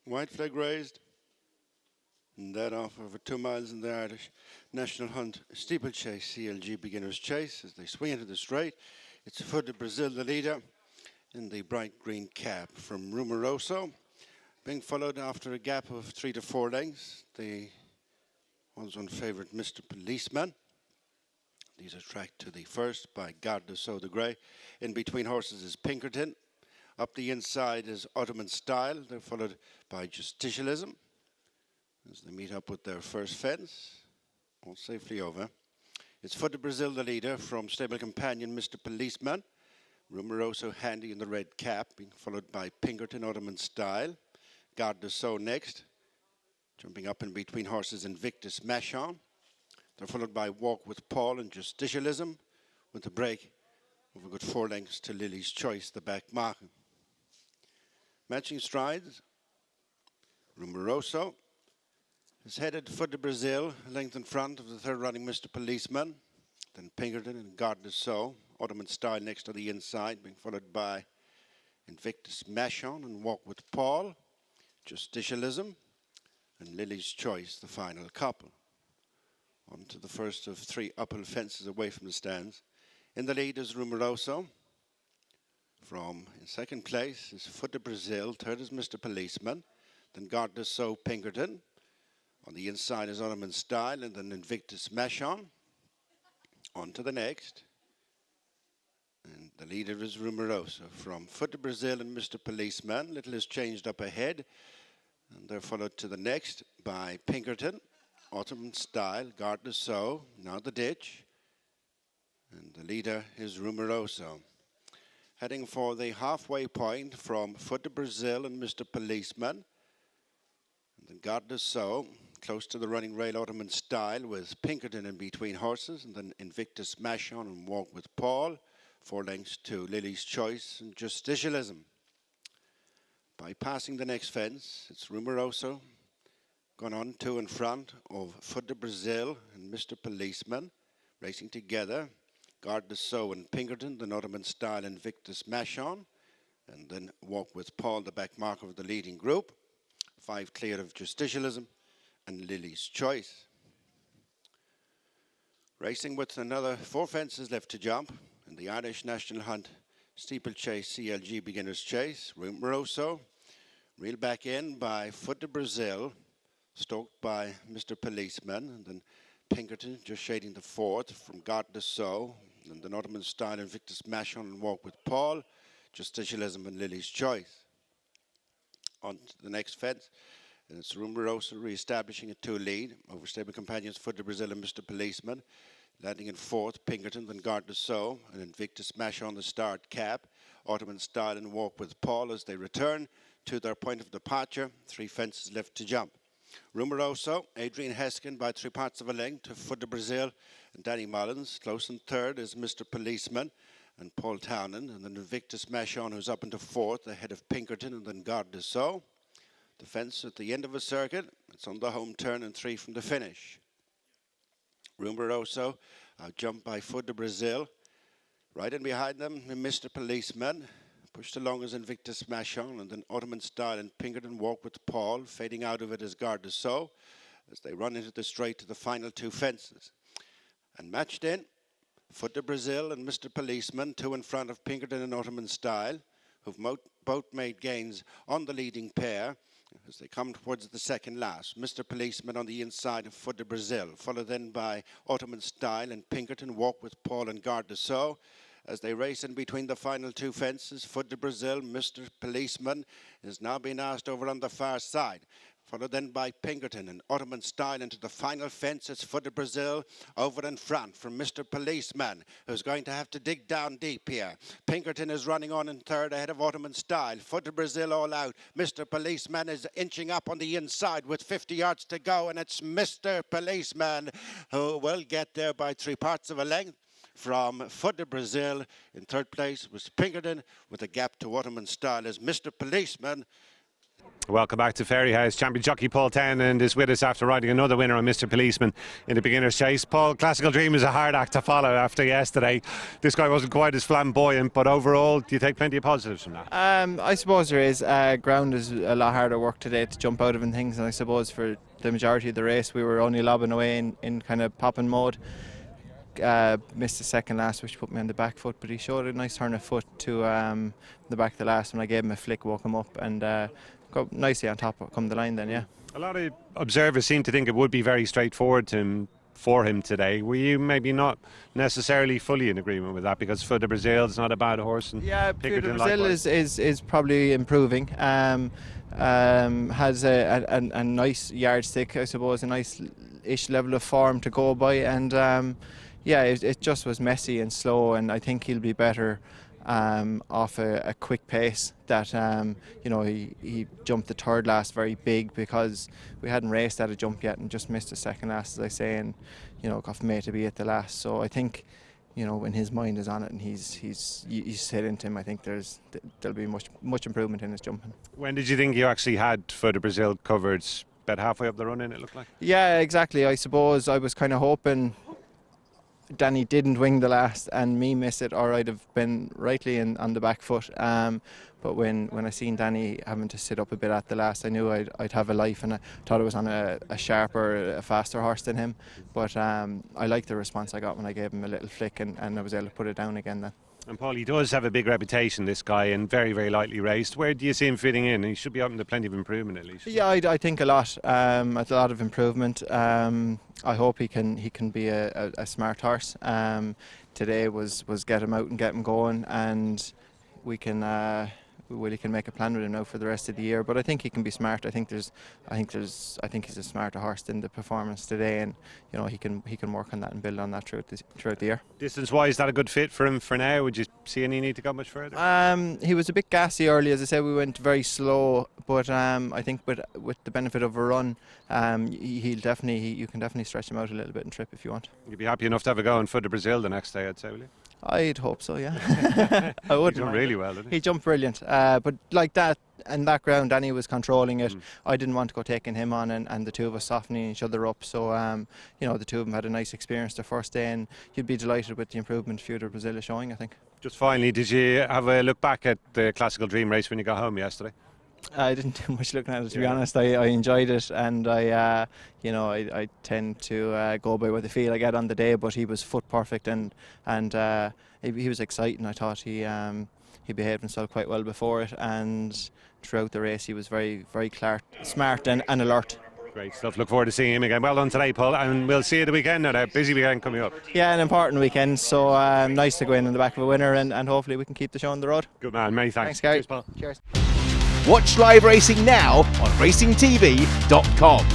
White flag raised. And that off over 2 miles in the Irish National Hunt Steeplechase CLG Beginner's Chase as they swing into the straight. It's Feu Du Bresil, the leader, in the bright green cap from Rumoroso, being followed after a gap of 3 to 4 lengths. The once-on favourite Mr. Policeman. These are tracked to the first by Garde de Sceaux de Grey. In between horses is Pinkerton. Up the inside is Ottoman Style. They're followed by Justicialism as they meet up with their first fence. All safely over. It's Feu Du Bresil, the leader, from stable companion Mr. Policeman. Rumoroso handy in the red cap, being followed by Pinkerton, Ottoman Style. Garde de Sceaux next. Jumping up in between horses Invictus Machon. They're followed by Walk with Paul and Justicialism, with a break of a good 4 lengths to Lily's Choice, the back marker. Matching strides, Rumoroso is headed Feu Du Bresil, a length in front of the third running Mr. Policeman. Then Pinkerton and Garde de Sceaux, Ottoman Style next to the inside, being followed by Invictus Machon and Walk with Paul, Justicialism, and Lily's Choice, the final couple. On to the first of 3 uphill fences away from the stands. In the lead is Rumoroso. In second place is Feu Du Bresil. Third is Mr. Policeman. Then Garde de Sceaux, Pinkerton. On the inside is Ottoman Style and then Invictus Machon. On to the next. And the leader is Rumoroso. From Feu Du Bresil and Mr. Policeman, little is changed up ahead. And they're followed to the next by Pinkerton, Ottoman Style, Garde de Sceaux, now the ditch. And the leader is Rumoroso. Heading for the halfway point from Feu Du Bresil and Mr. Policeman. And then Garde de Sceaux, close to the running rail, Ottoman Style, with Pinkerton in between horses. And then Invictus Machon and Walk with Paul. 4 lengths to Lily's Choice and Justicialism. Bypassing the next fence, it's Rumoroso, gone on 2 in front of Feu Du Bresil and Mr. Policeman, racing together. Garde de Sceaux and Pinkerton, then Ottoman Style and Invictus Machon, and then Walk with Paul, the back marker of the leading group. 5 clear of Justicialism and Lily's Choice. Racing with another 4 fences left to jump in the Irish National Hunt Steeplechase CLG Beginner's Chase. Rumoroso reeled back in by Feu Du Bresil, stoked by Mr. Policeman, and then Pinkerton just shading the 4th from Garde de Sceaux, and then Ottoman Style, Invictus Machon and Walk with Paul, Justicialism and Lily's Choice. On to the next fence, and it's Rumoroso re-establishing a 2 lead over stable companions Feu Du Bresil and Mr. Policeman. Landing in 4th, Pinkerton, then Garde de Sceaux, and Invictus Machon the start cap. Ottoman Style and Walk with Paul as they return to their point of departure. 3 fences left to jump. Rumoroso, Adrian Heskin by 3 parts of a length to Feu Du Bresil and Danny Mullins. Close in third is Mr. Policeman and Paul Townend, and then Invictus Machon, who's up into 4th, ahead of Pinkerton and then Garde de Sceaux. The fence at the end of a circuit. It's on the home turn and 3 from the finish. Rumoroso, jumped by Feu Du Bresil. Right in behind them, Mr. Policeman. Pushed along as Invictus Machon, and then Ottoman Style and Pinkerton Walk with Paul. Fading out of it as Garde de Sceaux as they run into the straight to the final 2 fences. And matched in, Feu Du Bresil and Mr. Policeman, 2 in front of Pinkerton and Ottoman Style, who've both made gains on the leading pair as they come towards the second last. Mr. Policeman on the inside of Feu Du Bresil, followed then by Ottoman Style and Pinkerton Walk with Paul and Garde de Sceaux. As they race in between the final 2 fences, Feu Du Bresil, Mr. Policeman is now being asked over on the far side. Followed then by Pinkerton and Ottoman Style into the final fence. It's Feu Du Bresil over in front from Mr. Policeman, who's going to have to dig down deep here. Pinkerton is running on in third ahead of Ottoman Style. Feu Du Bresil all out. Mr. Policeman is inching up on the inside with 50 yards to go, and it's Mr. Policeman who will get there by 3 parts of a length. From Feu Du Bresil in third place was Pinkerton with a gap to Ottoman Style as Mr. Policeman Welcome back to Fairyhouse. Champion jockey Paul Townend is with us after riding another winner on Mr. Policeman in the beginner's chase. Paul, Classical Dream is a hard act to follow after yesterday. This guy wasn't quite as flamboyant, but overall, do you take plenty of positives from that? I suppose there is. Ground is a lot harder work today to jump out of and things, and I suppose for the majority of the race we were only lobbing away in kind of popping mode. Missed the second last, which put me on the back foot, but he showed a nice turn of foot to the back of the last when I gave him a flick, woke him up, and got nicely on top come the line then, yeah. A lot of observers seem to think it would be very straightforward for him today. Were you maybe not necessarily fully in agreement with that, because Feu Du Bresil is not a bad horse? And yeah, Feu Du Bresil is probably improving. Has a nice yardstick, I suppose, a nice-ish level of form to go by, and yeah, it just was messy and slow, and I think he'll be better off a quick pace. That you know, he jumped the third last very big because we hadn't raced at a jump yet and just missed the second last, as I say, and you know, got made to be at the last. So I think, you know, when his mind is on it and he's hit into him, I think there'll be much improvement in his jumping. When did you think you actually had Feu Du Bresil covered? About halfway up the run in, it looked like. Yeah, exactly. I suppose I was kind of hoping Danny didn't wing the last and me miss it, or I'd have been rightly on the back foot. But when I seen Danny having to sit up a bit at the last, I knew I'd have a life, and I thought I was on a sharper, a faster horse than him. But I liked the response I got when I gave him a little flick, and I was able to put it down again then. And Paul, he does have a big reputation, this guy, and very, very lightly raced. Where do you see him fitting in? He should be open to plenty of improvement at least. Yeah, I think a lot of improvement. I hope he can be a smart horse. Today was get him out and get him going, and Willie can make a plan with him now for the rest of the year. But I think he can be smart. I think he's a smarter horse than the performance today, and you know, he can work on that and build on that throughout the year. Distance-wise, is that a good fit for him for now? Would you see any need to go much further? He was a bit gassy early, as I said. We went very slow, but I think with the benefit of a run, you can definitely stretch him out a little bit and trip if you want. You'd be happy enough to have a go in Feu Du Bresil the next day, I'd say, will you? I'd hope so, yeah. I wouldn't. He jumped really well, didn't he? He jumped brilliant. But like that, and that ground, Danny was controlling it. I didn't want to go taking him on, and the two of us softening each other up. So, you know, the two of them had a nice experience the first day, and you'd be delighted with the improvement Feu Du Bresil is showing, I think. Just finally, did you have a look back at the Classical Dream race when you got home yesterday? I didn't do much looking at it, to be honest. I enjoyed it, and I tend to go by what the feel I get on the day. But he was foot perfect, and he was exciting. I thought he behaved himself quite well before it, and throughout the race he was very, very smart and alert. Great stuff. Look forward to seeing him again. Well done today, Paul, and we'll see you the weekend now. A busy weekend coming up. Yeah, an important weekend, so nice to go in the back of a winner, and hopefully we can keep the show on the road. Good man, many thanks. Thanks, Gary. Cheers, Paul. Cheers. Watch live racing now on racingtv.com.